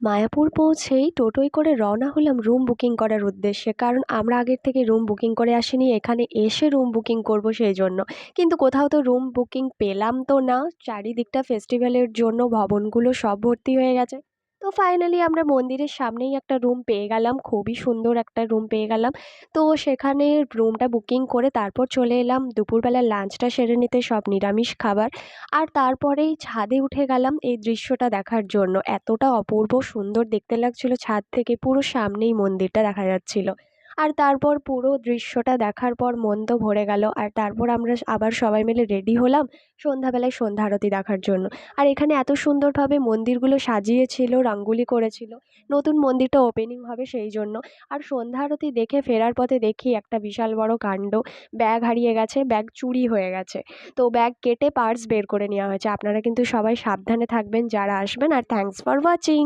মায়াপুর পৌঁছেই টোটোয় করে রওনা হলাম রুম বুকিং করার উদ্দেশ্যে। কারণ আমরা আগের থেকে রুম বুকিং করে আসিনি, এখানে এসে রুম বুকিং করব সেই জন্য। কিন্তু কোথাও তো রুম বুকিং পেলাম তো না। চারিদিকটা ফেস্টিভ্যালের জন্য ভবনগুলো সব ভর্তি হয়ে গেছে। তো ফাইনালি আমরা মন্দিরের সামনেই একটা রুম পেয়ে গেলাম, খুবই সুন্দর একটা রুম পেয়ে গেলাম। তো সেখানে রুমটা বুকিং করে তারপর চলে এলাম দুপুরবেলা লাঞ্চটা সেরে নিতে, সব নিরামিষ খাবার। আর তারপরেই ছাদে উঠে গেলাম এই দৃশ্যটা দেখার জন্য। এতটা অপূর্ব সুন্দর দেখতে লাগছিল ছাদ থেকে, পুরো সামনেই মন্দিরটা দেখা যাচ্ছিল। আর তারপর পুরো দৃশ্যটা দেখার পর মন তো ভরে গেল। আর তারপর আমরা আবার সবাই মিলে রেডি হলাম সন্ধ্যাবেলায় সন্ধ্যা আরতি দেখার জন্য। আর এখানে এত সুন্দরভাবে মন্দিরগুলো সাজিয়েছিল, রঙ্গোলি করেছিল। নতুন মন্দিরটা ওপেনিং হবে সেই জন্য। আর সন্ধ্যা আরতি দেখে ফেরার পথে দেখি একটা বিশাল বড় কাণ্ড। ব্যাগ হারিয়ে গেছে, ব্যাগ চুরি হয়ে গেছে। তো ব্যাগ কেটে পার্স বের করে নেওয়া হয়েছে। আপনারা কিন্তু সবাই সাবধানে থাকবেন যারা আসবেন। আর থ্যাঙ্কস ফর ওয়াচিং।